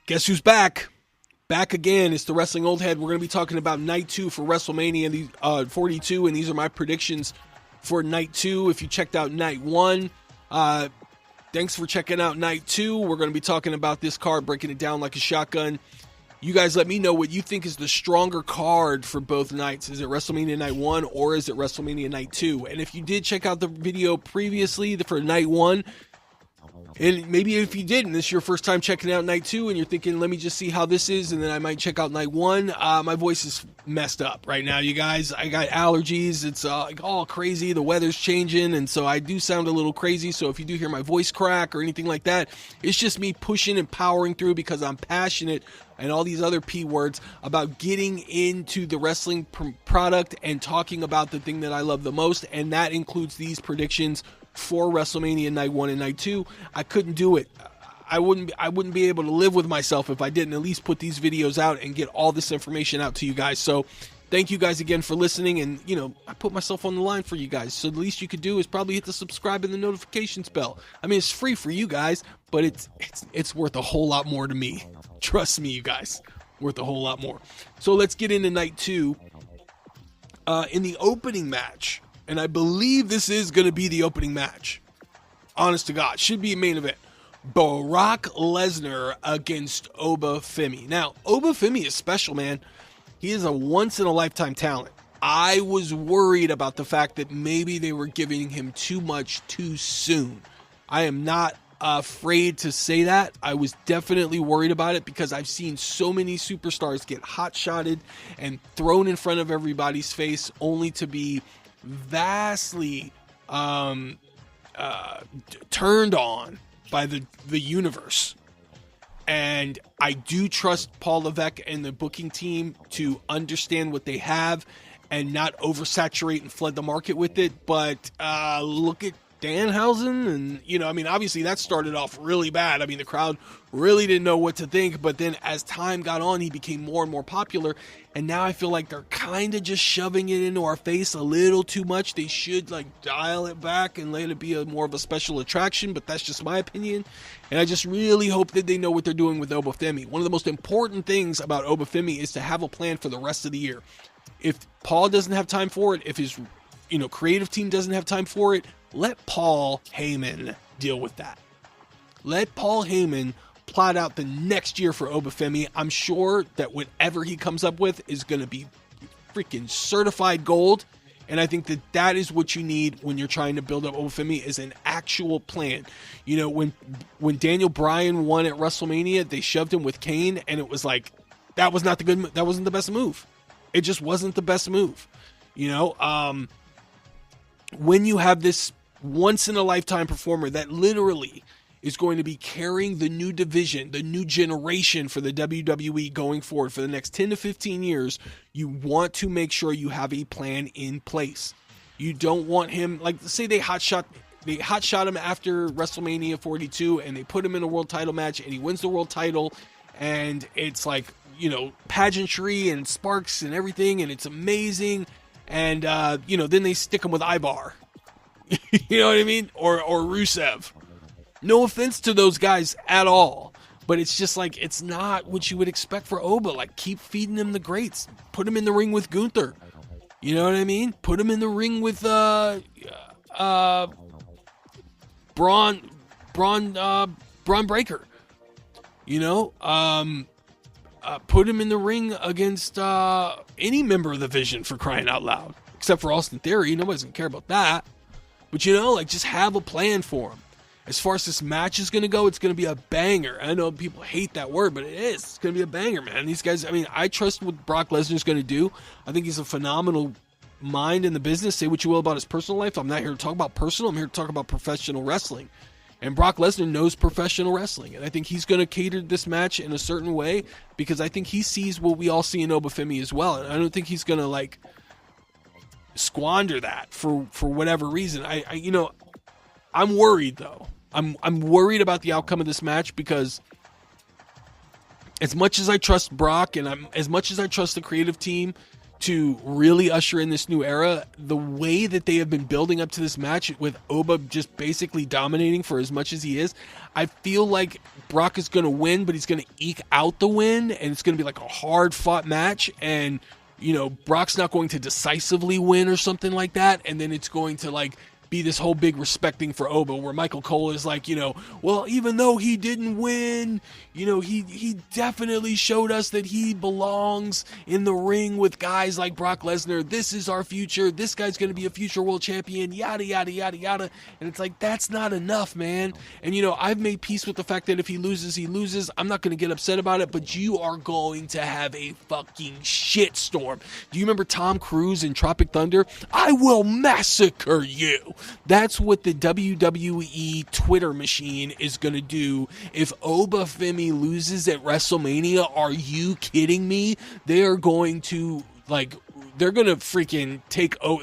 Guess who's back? Back again. It's the Wrestling Old Head. We're going to be talking about Night 2 for Wrestlemania 42, and these are my predictions for Night 2. If you checked out Night 1, thanks for checking out Night 2. We're going to be talking about this card, breaking it down like a shotgun. You guys let me know what you think is the stronger card for both nights. Is it WrestleMania Night 1 or is it WrestleMania Night 2? And if you did check out the video previously for Night 1, and maybe if you didn't, this is your first time checking out Night 2 and you're thinking, let me just see how this is, and then I might check out Night 1. My voice is messed up right now, you guys. I got allergies. It's all crazy. The weather's changing, and so I do sound a little crazy. So if you do hear my voice crack or anything like that, it's just me pushing and powering through because I'm passionate and all these other P words about getting into the wrestling product and talking about the thing that I love the most, and that includes these predictions for WrestleMania Night 1 and Night 2. I couldn't do it. I wouldn't be able to live with myself if I didn't at least put these videos out and get all this information out to you guys. So thank you guys again for listening, and I put myself on the line for you guys. So the least you could do is probably hit the subscribe and the notifications bell. I mean, it's free for you guys, but it's worth a whole lot more to me. Trust me, you guys, worth a whole lot more. So let's get into Night 2. In the opening match, and I believe this is going to be the opening match. Honest to God, should be a main event. Brock Lesnar against Oba Femi. Now, Oba Femi is special, man. He is a once-in-a-lifetime talent. I was worried about the fact that maybe they were giving him too much too soon. I am not afraid to say that. I was definitely worried about it because I've seen so many superstars get hot-shotted and thrown in front of everybody's face only to be vastly turned on by the universe. And I do trust Paul Levesque and the booking team to understand what they have and not oversaturate and flood the market with it. But look at Danhausen, and obviously that started off really bad. I mean, the crowd really didn't know what to think, but then as time got on, he became more and more popular, and now I feel like they're kind of just shoving it into our face a little too much. They should dial it back and let it be more of a special attraction, but that's just my opinion, and I just really hope that they know what they're doing with Oba Femi. One of the most important things about Oba Femi is to have a plan for the rest of the year. If Paul doesn't have time for it, if his creative team doesn't have time for it, let Paul Heyman deal with that. Let Paul Heyman plot out the next year for Oba Femi. I'm sure that whatever he comes up with is going to be freaking certified gold. And I think that is what you need when you're trying to build up Oba Femi, is an actual plan. When Daniel Bryan won at WrestleMania, they shoved him with Kane, and it was like, that wasn't the best move. It just wasn't the best move. When you have this once-in-a-lifetime performer that literally is going to be carrying the new division, the new generation for the WWE going forward for the next 10 to 15 years, you want to make sure you have a plan in place. You don't want him, say they hotshot him after WrestleMania 42 and they put him in a world title match and he wins the world title, and it's pageantry and sparks and everything, and it's amazing. And, then they stick him with Ivar. You know what I mean? Or Rusev. No offense to those guys at all. But it's just it's not what you would expect for Oba. Keep feeding him the greats. Put him in the ring with Gunther. You know what I mean? Put him in the ring with Braun Breaker. Put him in the ring against any member of the Vision, for crying out loud. Except for Austin Theory. Nobody's going to care about that. But, just have a plan for him. As far as this match is going to go, it's going to be a banger. I know people hate that word, but it is. It's going to be a banger, man. These guys, I trust what Brock Lesnar's going to do. I think he's a phenomenal mind in the business. Say what you will about his personal life. I'm not here to talk about personal. I'm here to talk about professional wrestling. And Brock Lesnar knows professional wrestling. And I think he's going to cater this match in a certain way because I think he sees what we all see in Oba Femi as well. And I don't think he's going to, squander that for whatever reason. I'm worried, though. I'm worried about the outcome of this match because as much as I trust Brock and as much as I trust the creative team to really usher in this new era, the way that they have been building up to this match with Oba just basically dominating for as much as he is, I feel like Brock is going to win, but he's going to eke out the win, and it's going to be like a hard-fought match, and, you know, Brock's not going to decisively win or something like that, and then it's going to, like, be this whole big respecting for Oba, where Michael Cole is like, you know, well, even though he didn't win, you know, he definitely showed us that he belongs in the ring with guys like Brock Lesnar. This is our future. This guy's going to be a future world champion, yada, yada, yada, yada. And it's like, that's not enough, man. And, you know, I've made peace with the fact that if he loses, he loses. I'm not going to get upset about it, but you are going to have a fucking shitstorm. Do you remember Tom Cruise in Tropic Thunder? I will massacre you. That's what the WWE Twitter machine is going to do if Oba Femi loses at WrestleMania. Are you kidding me? They are going to, like, they're going to freaking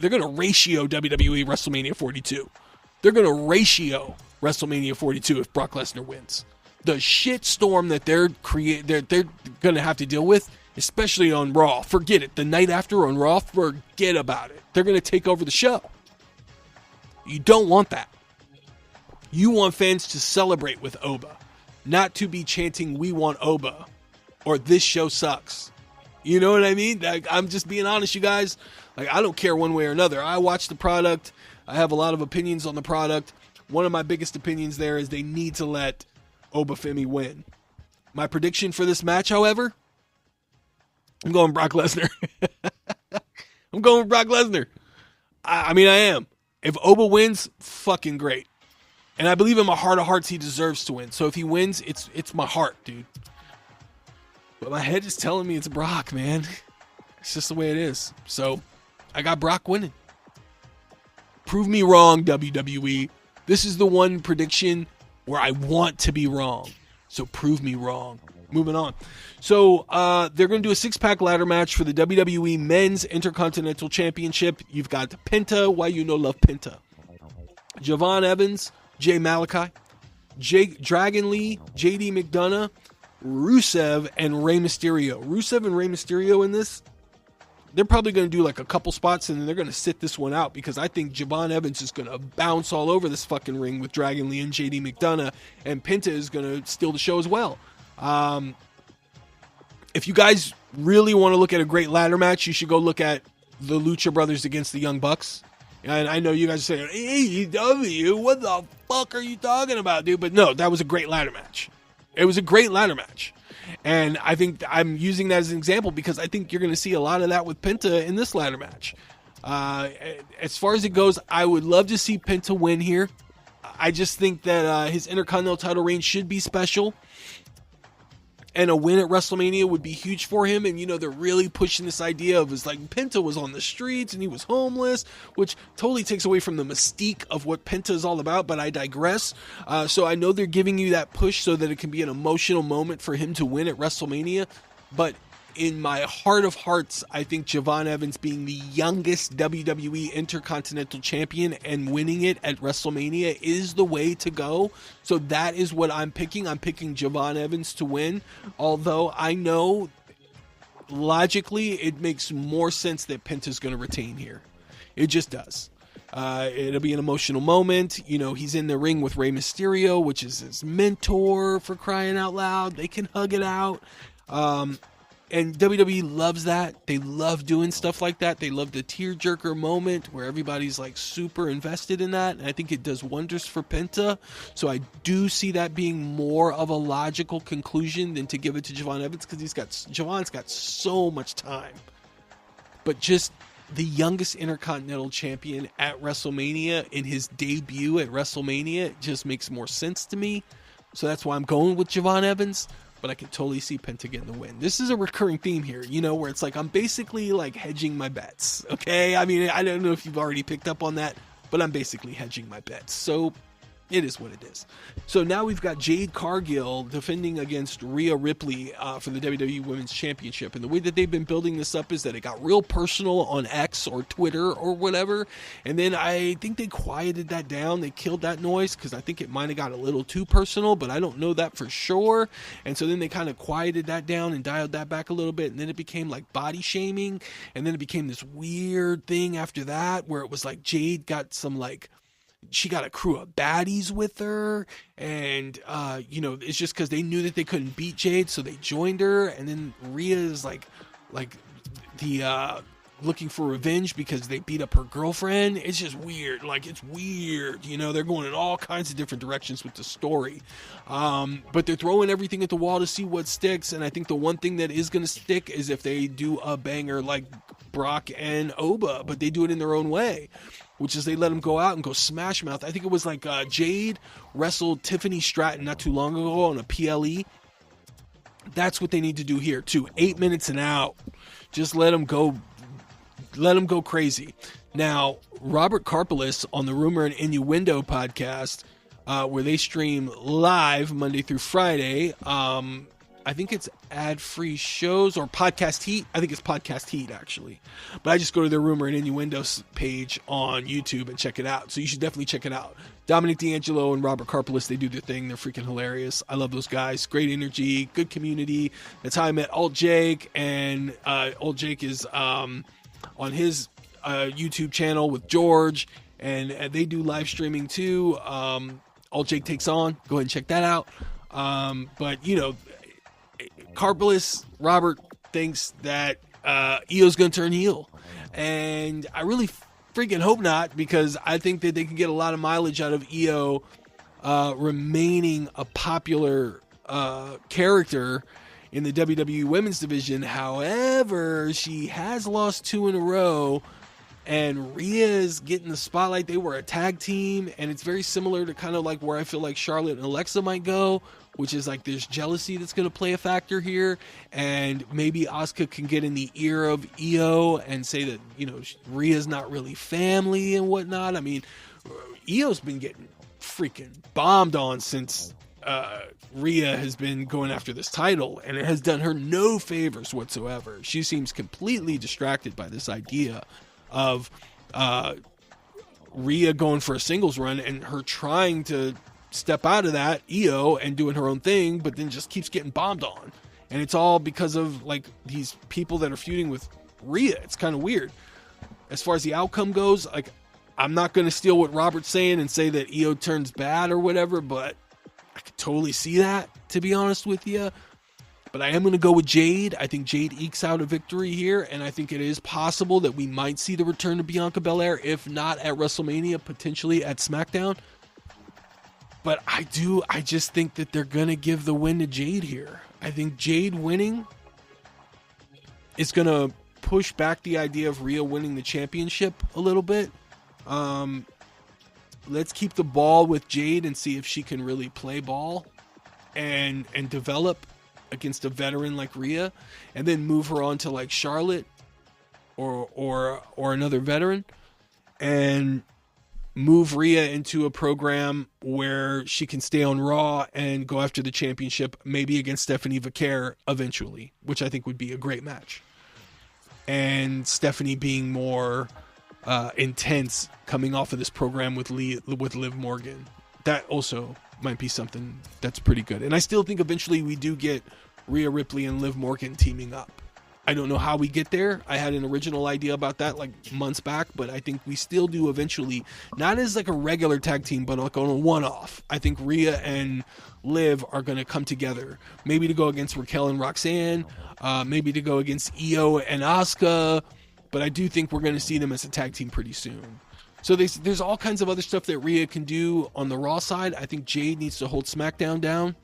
they're going to ratio WWE WrestleMania 42. They're going to ratio WrestleMania 42 if Brock Lesnar wins. The shitstorm that they're going to have to deal with, especially on Raw. Forget it. The night after on Raw, forget about it. They're going to take over the show. You don't want that. You want fans to celebrate with Oba, not to be chanting, "We want Oba," or "This show sucks." You know what I mean? Like, I'm just being honest, you guys. Like, I don't care one way or another. I watch the product. I have a lot of opinions on the product. One of my biggest opinions there is they need to let Oba Femi win. My prediction for this match, however, I'm going Brock Lesnar. I'm going with Brock Lesnar. I mean, I am. If Oba wins, fucking great. And I believe in my heart of hearts he deserves to win. So if he wins, it's my heart, dude. But my head is telling me it's Brock, man. It's just the way it is. So I got Brock winning. Prove me wrong, WWE. This is the one prediction where I want to be wrong. So prove me wrong. Moving on. So they're going to do a six-pack ladder match for the WWE Men's Intercontinental Championship. You've got Penta. Why you no love Penta? Javon Evans, Jay Malachi, Dragon Lee, JD McDonough, Rusev, and Rey Mysterio. Rusev and Rey Mysterio in this, they're probably going to do like a couple spots and then they're going to sit this one out because I think Javon Evans is going to bounce all over this fucking ring with Dragon Lee and JD McDonough, and Penta is going to steal the show as well. If you guys really want to look at a great ladder match, you should go look at the Lucha Brothers against the Young Bucks. And I know you guys are saying, AEW, what the fuck are you talking about, dude? But no, that was a great ladder match. It was a great ladder match. And I think I'm using that as an example because I think you're going to see a lot of that with Penta in this ladder match. As far as it goes, I would love to see Penta win here. I just think that his Intercontinental title reign should be special. And a win at WrestleMania would be huge for him. And, you know, they're really pushing this idea of, it's like Penta was on the streets and he was homeless, which totally takes away from the mystique of what Penta is all about. But I digress. So I know they're giving you that push so that it can be an emotional moment for him to win at WrestleMania. But in my heart of hearts, I think Javon Evans being the youngest WWE Intercontinental Champion and winning it at WrestleMania is the way to go. So that is what I'm picking. I'm picking Javon Evans to win. Although I know logically it makes more sense that Penta's going to retain here. It just does. It'll be an emotional moment. You know, he's in the ring with Rey Mysterio, which is his mentor, for crying out loud. They can hug it out. And WWE loves that. They love doing stuff like that. They love the tearjerker moment where everybody's like super invested in that. And I think it does wonders for Penta. So I do see that being more of a logical conclusion than to give it to Javon Evans because Javon's got so much time. But just the youngest Intercontinental Champion at WrestleMania in his debut at WrestleMania just makes more sense to me. So that's why I'm going with Javon Evans. But I can totally see Penta getting the win. This is a recurring theme here, you know, where it's like I'm basically like hedging my bets, okay? I mean, I don't know if you've already picked up on that, but I'm basically hedging my bets. So it is what it is. So now we've got Jade Cargill defending against Rhea Ripley for the WWE Women's Championship. And the way that they've been building this up is that it got real personal on X or Twitter or whatever. And then I think they quieted that down. They killed that noise because I think it might have got a little too personal, but I don't know that for sure. And so then they kind of quieted that down and dialed that back a little bit. And then it became like body shaming. And then it became this weird thing after that where it was like Jade got some like, she got a crew of baddies with her, and it's just because they knew that they couldn't beat Jade, so they joined her. And then Rhea is like the looking for revenge because they beat up her girlfriend. It's just weird. Like, it's weird. They're going in all kinds of different directions with the story, but they're throwing everything at the wall to see what sticks. And I think the one thing that is going to stick is if they do a banger like Brock and Oba, but they do it in their own way, which is they let him go out and go smash mouth. I think it was like Jade wrestled Tiffany Stratton not too long ago on a PLE. That's what they need to do here too. 8 minutes and out. Just let them go. Let them go crazy. Now, Robert Karpelis on the Rumor and Innuendo podcast, where they stream live Monday through Friday. I think it's ad-free shows or Podcast Heat. I think it's Podcast Heat, actually. But I just go to their Rumor and Innuendos page on YouTube and check it out. So you should definitely check it out. Dominic D'Angelo and Robert Karpelis, they do their thing. They're freaking hilarious. I love those guys. Great energy, good community. That's how I met Alt Jake. And Alt Jake is on his YouTube channel with George. And they do live streaming too. Alt Jake Takes On. Go ahead and check that out. But, Karpelis, Robert, thinks that Io's going to turn heel. And I really freaking hope not, because I think that they can get a lot of mileage out of Io remaining a popular character in the WWE Women's Division. However, she has lost 2 in a row, and Rhea is getting the spotlight. They were a tag team, and it's very similar to kind of like where I feel like Charlotte and Alexa might go, which is like there's jealousy that's going to play a factor here, and maybe Asuka can get in the ear of Io and say that, Rhea's not really family and whatnot. I mean, Io's been getting freaking bombed on since Rhea has been going after this title, and it has done her no favors whatsoever. She seems completely distracted by this idea of Rhea going for a singles run and her trying to step out of that, Io, and doing her own thing, but then just keeps getting bombed on. And it's all because of like these people that are feuding with Rhea. It's kind of weird. As far as the outcome goes, like, I'm not going to steal what Robert's saying and say that Io turns bad or whatever, but I could totally see that, to be honest with you. But I am going to go with Jade. I think Jade ekes out a victory here, and I think it is possible that we might see the return of Bianca Belair, if not at WrestleMania, potentially at SmackDown. But I just think that they're going to give the win to Jade here. I think Jade winning is going to push back the idea of Rhea winning the championship a little bit. Let's keep the ball with Jade and see if she can really play ball and develop against a veteran like Rhea, and then move her on to like Charlotte or another veteran, and move Rhea into a program where she can stay on Raw and go after the championship, maybe against Stephanie Vaquer eventually, which I think would be a great match. And Stephanie being more intense coming off of this program with Liv Morgan. That also might be something that's pretty good. And I still think eventually we do get Rhea Ripley and Liv Morgan teaming up. I don't know how we get there. I had an original idea about that like months back, but I think we still do eventually, not as like a regular tag team, but like on a one-off. I think Rhea and Liv are going to come together, maybe to go against Raquel and Roxanne, maybe to go against Io and Asuka, but I do think we're going to see them as a tag team pretty soon. So there's all kinds of other stuff that Rhea can do on the Raw side. I think Jade needs to hold SmackDown down,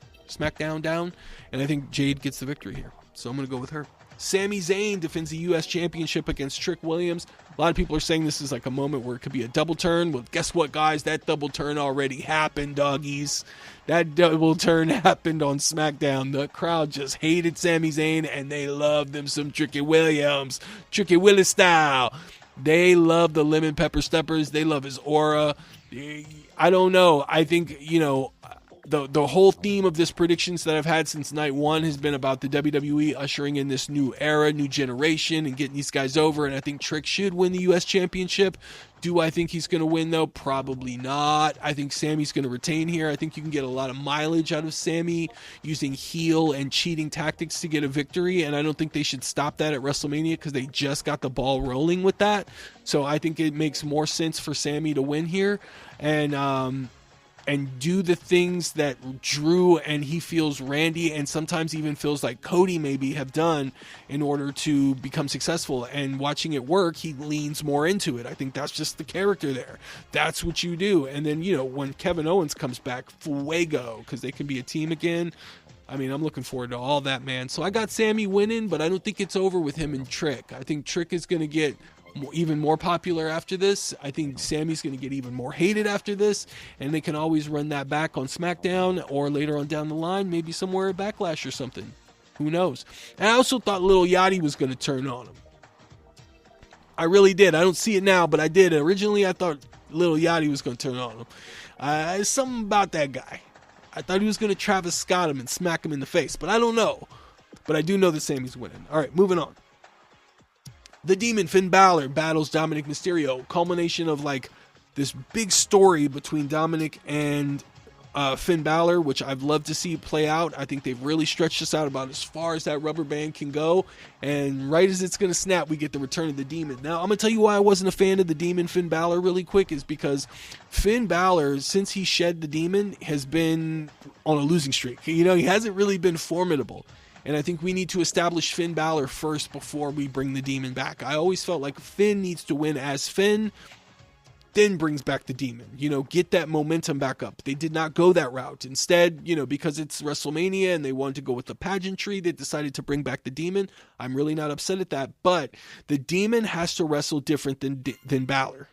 and I think Jade gets the victory here. So I'm going to go with her. Sami Zayn defends the U.S. Championship against Trick Williams. A lot of people are saying this is like a moment where it could be a double turn. Well, guess what, guys? That double turn already happened, doggies. That double turn happened on SmackDown. The crowd just hated Sami Zayn, and they loved them some Tricky Williams. Tricky Willis style. They love the lemon pepper steppers. They love his aura. I don't know. I think, the whole theme of this predictions that I've had since night one has been about the WWE ushering in this new era, new generation, and getting these guys over. And I think Trick should win the U.S. Championship. Do I think he's going to win, though? Probably not. I think Sammy's going to retain here. I think you can get a lot of mileage out of Sammy using heel and cheating tactics to get a victory. And I don't think they should stop that at WrestleMania because they just got the ball rolling with that. So I think it makes more sense for Sammy to win here. And do the things that Drew and he feels Randy and sometimes even feels like Cody maybe have done in order to become successful. And watching it work, he leans more into it. I think that's just the character there. That's what you do. And then, when Kevin Owens comes back, fuego, because they can be a team again. I mean, I'm looking forward to all that, man. So I got Sammy winning, but I don't think it's over with him and Trick. I think Trick is going to get even more popular after this. I think Sammy's going to get even more hated after this, and they can always run that back on SmackDown or later on down the line, maybe somewhere at Backlash or something. Who knows? And I also thought Lil Yachty was going to turn on him. I really did. I don't see it now, but I did. Originally, I thought Lil Yachty was going to turn on him. Something about that guy. I thought he was going to Travis Scott him and smack him in the face, but I don't know. But I do know that Sammy's winning. All right, moving on. The Demon, Finn Balor, battles Dominic Mysterio. Culmination of this big story between Dominic and Finn Balor, which I've loved to see play out. I think they've really stretched this out about as far as that rubber band can go. And right as it's going to snap, we get the return of the Demon. Now, I'm going to tell you why I wasn't a fan of the Demon, Finn Balor, really quick, is because Finn Balor, since he shed the Demon, has been on a losing streak. He hasn't really been formidable. And I think we need to establish Finn Balor first before we bring the Demon back. I always felt like Finn needs to win as Finn, then brings back the Demon. Get that momentum back up. They did not go that route. Instead, because it's WrestleMania and they wanted to go with the pageantry, they decided to bring back the Demon. I'm really not upset at that. But the Demon has to wrestle different than Balor.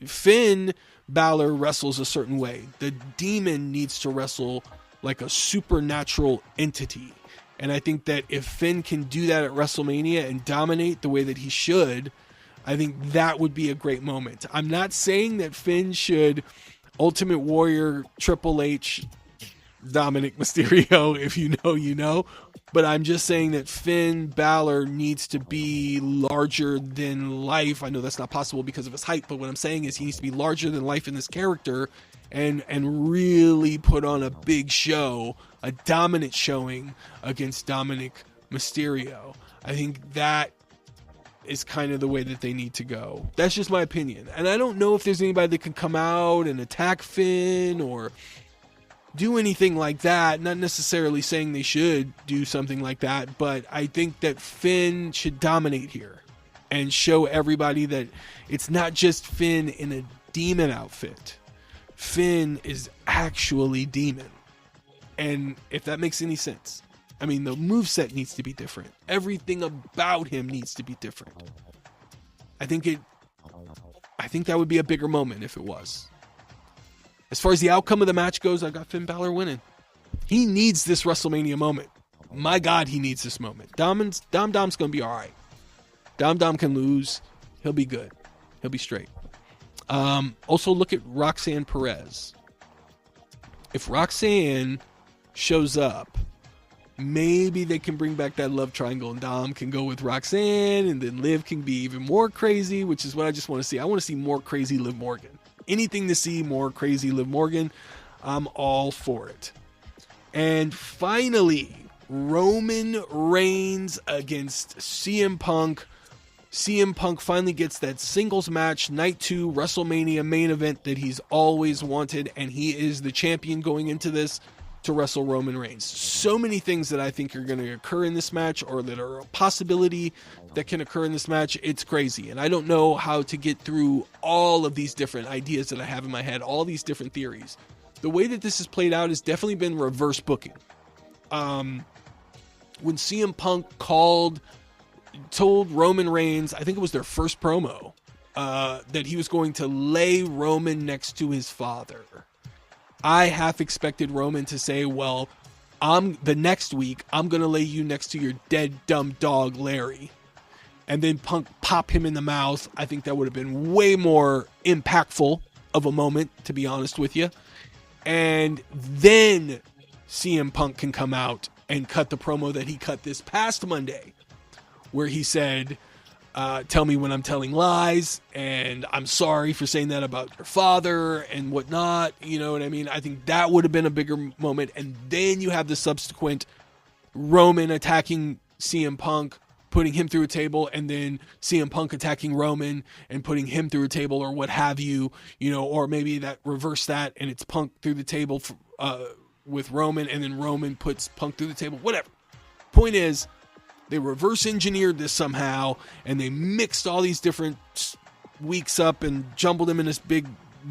Finn Balor wrestles a certain way. The Demon needs to wrestle like a supernatural entity. And I think that if Finn can do that at WrestleMania and dominate the way that he should, I think that would be a great moment. I'm not saying that Finn should Ultimate Warrior, Triple H, Dominic Mysterio, if you know, you know. But I'm just saying that Finn Balor needs to be larger than life. I know that's not possible because of his height, but what I'm saying is he needs to be larger than life in this character and really put on a big show, a dominant showing against Dominic Mysterio. I think that is kind of the way that they need to go. That's just my opinion. And I don't know if there's anybody that can come out and attack Finn or do anything like that. Not necessarily saying they should do something like that, but I think that Finn should dominate here and show everybody that it's not just Finn in a demon outfit. Finn is actually demon. And if that makes any sense. I mean, the moveset needs to be different. Everything about him needs to be different. I think that would be a bigger moment if it was. As far as the outcome of the match goes, I got Finn Balor winning. He needs this WrestleMania moment. My God, he needs this moment. Dom's going to be all right. Dom can lose. He'll be good. He'll be straight. Also, look at Roxanne Perez. If Roxanne shows up, maybe they can bring back that love triangle and Dom can go with Roxanne and then Liv can be even more crazy, which is what I just want to see. I want to see more crazy Liv Morgan. Anything to see more crazy Liv Morgan, I'm all for it. And finally, Roman Reigns against CM Punk. CM Punk finally gets that singles match, Night 2 WrestleMania main event that he's always wanted, and he is the champion going into this to wrestle Roman Reigns. So many things that I think are going to occur in this match or that are a possibility that can occur in this match. It's crazy, and I don't know how to get through all of these different ideas that I have in my head, all these different theories. The way that this has played out has definitely been reverse booking. When CM Punk told Roman Reigns, I think it was their first promo, that he was going to lay Roman next to his father. I half expected Roman to say, well, the next week, I'm going to lay you next to your dead, dumb dog, Larry. And then Punk pop him in the mouth. I think that would have been way more impactful of a moment, to be honest with you. And then CM Punk can come out and cut the promo that he cut this past Monday, where he said, tell me when I'm telling lies, and I'm sorry for saying that about your father and whatnot. You know what I mean? I think that would have been a bigger moment. And then you have the subsequent Roman attacking CM Punk, putting him through a table, and then CM Punk attacking Roman and putting him through a table, or what have you, or maybe that reverse that, and it's Punk through the table with Roman, and then Roman puts Punk through the table, whatever. Point is, they reverse engineered this somehow, and they mixed all these different weeks up and jumbled them in this big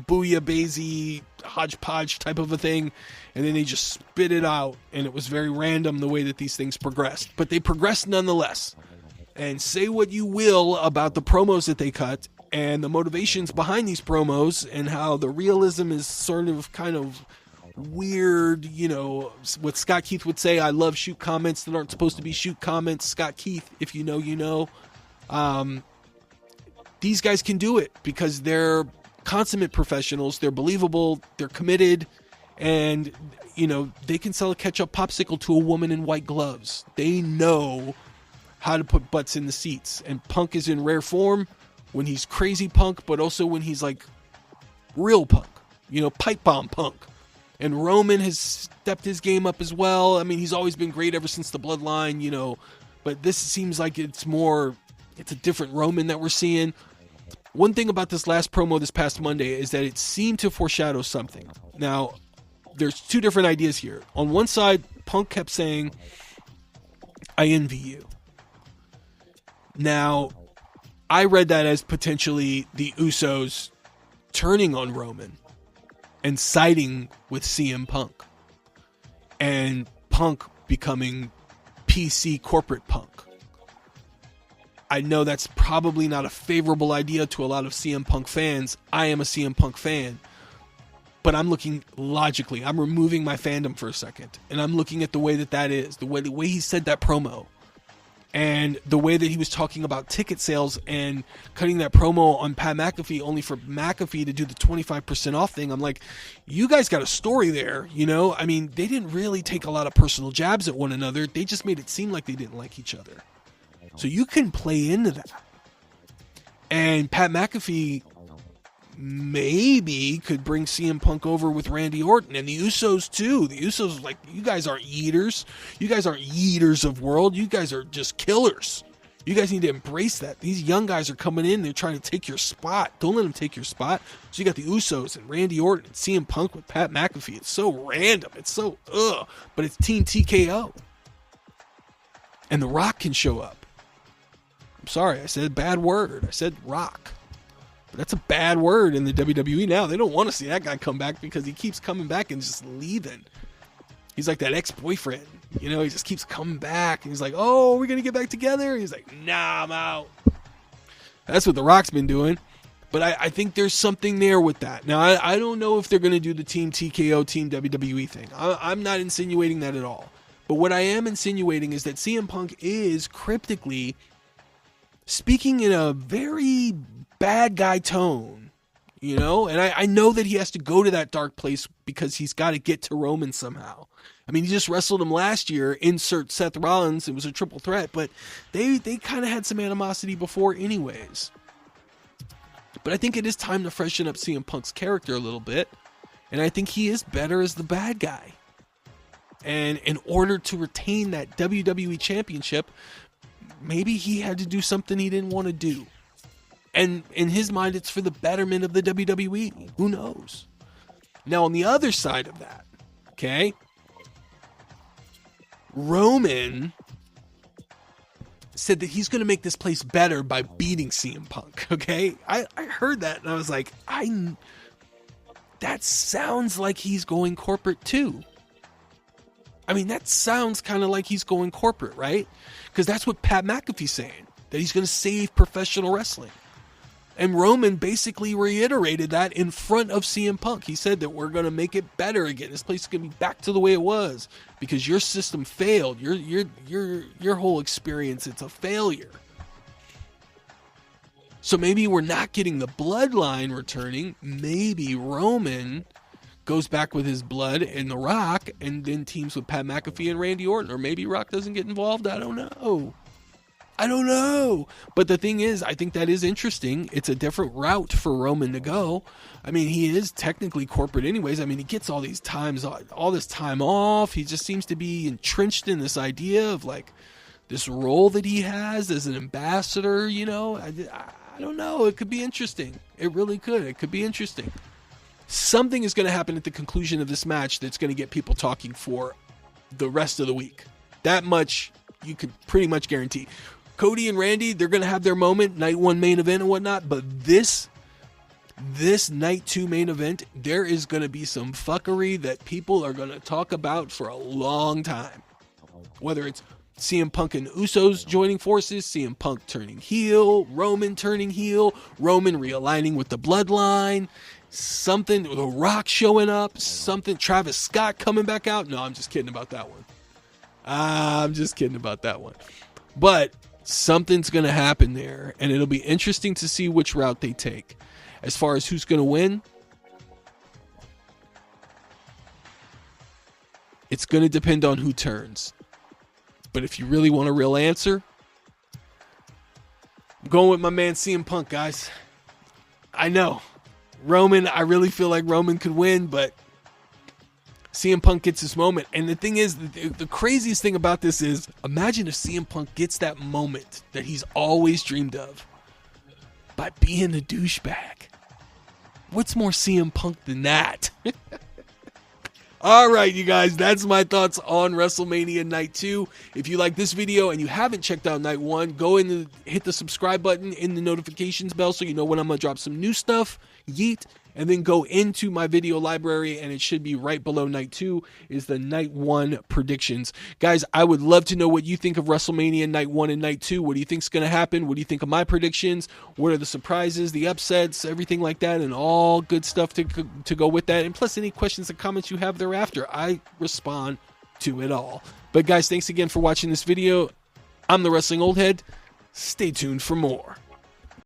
booyah-bazy hodgepodge type of a thing, and then they just spit it out, and it was very random the way that these things progressed. But they progressed nonetheless. And say what you will about the promos that they cut and the motivations behind these promos and how the realism is sort of kind of weird, what Scott Keith would say, I love shoot comments that aren't supposed to be shoot comments. Scott Keith, if you know, you know. These guys can do it because they're consummate professionals. They're believable. They're committed. And, they can sell a ketchup popsicle to a woman in white gloves. They know how to put butts in the seats. And Punk is in rare form when he's crazy Punk, but also when he's like real Punk, pipe bomb Punk. And Roman has stepped his game up as well. I mean, he's always been great ever since the Bloodline, but this seems like it's a different Roman that we're seeing. One thing about this last promo this past Monday is that it seemed to foreshadow something. Now, there's two different ideas here. On one side, Punk kept saying, I envy you. Now, I read that as potentially the Usos turning on Roman and siding with CM Punk, and Punk becoming PC corporate Punk. I know that's probably not a favorable idea to a lot of CM Punk fans. I am a CM Punk fan, but I'm looking logically. I'm removing my fandom for a second, and I'm looking at the way that is, the way he said that promo, and the way that he was talking about ticket sales and cutting that promo on Pat McAfee only for McAfee to do the 25% off thing. I'm like, you guys got a story there, I mean, they didn't really take a lot of personal jabs at one another. They just made it seem like they didn't like each other. So you can play into that. And Pat McAfee maybe could bring CM Punk over with Randy Orton, and the Usos too. The Usos are like, you guys aren't eaters. You guys aren't eaters of world. You guys are just killers. You guys need to embrace that. These young guys are coming in. They're trying to take your spot. Don't let them take your spot. So you got the Usos and Randy Orton and CM Punk with Pat McAfee. It's so random. It's so but it's Team TKO. And The Rock can show up. I'm sorry, I said a bad word. I said Rock. But that's a bad word in the WWE now. They don't want to see that guy come back because he keeps coming back and just leaving. He's like that ex-boyfriend. He just keeps coming back. And he's like, oh, we're going to get back together? And he's like, nah, I'm out. That's what The Rock's been doing. But I think there's something there with that. Now, I don't know if they're going to do the Team TKO, Team WWE thing. I'm not insinuating that at all. But what I am insinuating is that CM Punk is cryptically speaking in a very bad guy tone, and I know that he has to go to that dark place because he's got to get to Roman somehow. I mean, he just wrestled him last year, insert Seth Rollins. It was a triple threat, but they kind of had some animosity before anyways. But I think it is time to freshen up CM Punk's character a little bit, and I think he is better as the bad guy. And in order to retain that WWE Championship, maybe he had to do something he didn't want to do. And in his mind, it's for the betterment of the WWE. Who knows? Now, on the other side of that, okay, Roman said that he's going to make this place better by beating CM Punk, okay? I heard that, and I was like, that sounds like he's going corporate too. I mean, that sounds kind of like he's going corporate, right? Because that's what Pat McAfee's saying, that he's going to save professional wrestling. And Roman basically reiterated that in front of CM Punk. He said that we're going to make it better again. This place is going to be back to the way it was because your system failed. Your whole experience, it's a failure. So maybe we're not getting the bloodline returning. Maybe Roman goes back with his blood and The Rock and then teams with Pat McAfee and Randy Orton. Or maybe Rock doesn't get involved. I don't know. But the thing is, I think that is interesting. It's a different route for Roman to go. I mean, he is technically corporate anyways. I mean, he gets all this time off. He just seems to be entrenched in this idea of like this role that he has as an ambassador, you know. I don't know. It could be interesting. It really could. It could be interesting. Something is going to happen at the conclusion of this match that's going to get people talking for the rest of the week. That much you could pretty much guarantee. Cody and Randy, they're going to have their moment, night 1 main event and whatnot, but this night 2 main event, there is going to be some fuckery that people are going to talk about for a long time. Whether it's CM Punk and Usos joining forces, CM Punk turning heel, Roman turning heel, Roman realigning with the bloodline, something, The Rock showing up, something, Travis Scott coming back out. No, I'm just kidding about that one. But something's going to happen there, and it'll be interesting to see which route they take. As far as who's going to win, it's going to depend on who turns. But if you really want a real answer, I'm going with my man CM Punk, guys. I know. Roman, I really feel like Roman could win, but CM Punk gets his moment. And the thing is, the craziest thing about this is, imagine if CM Punk gets that moment that he's always dreamed of by being a douchebag. What's more CM Punk than that? All right, you guys, that's my thoughts on WrestleMania Night 2. If you like this video and you haven't checked out Night 1, go in and hit the subscribe button in the notifications bell so you know when I'm going to drop some new stuff. Yeet. And then go into my video library, and it should be right below Night 2 is the Night 1 predictions. Guys, I would love to know what you think of WrestleMania Night 1 and Night 2. What do you think is going to happen? What do you think of my predictions? What are the surprises, the upsets, everything like that, and all good stuff to go with that. And plus, any questions and comments you have thereafter, I respond to it all. But guys, thanks again for watching this video. I'm the Wrestling Old Head. Stay tuned for more.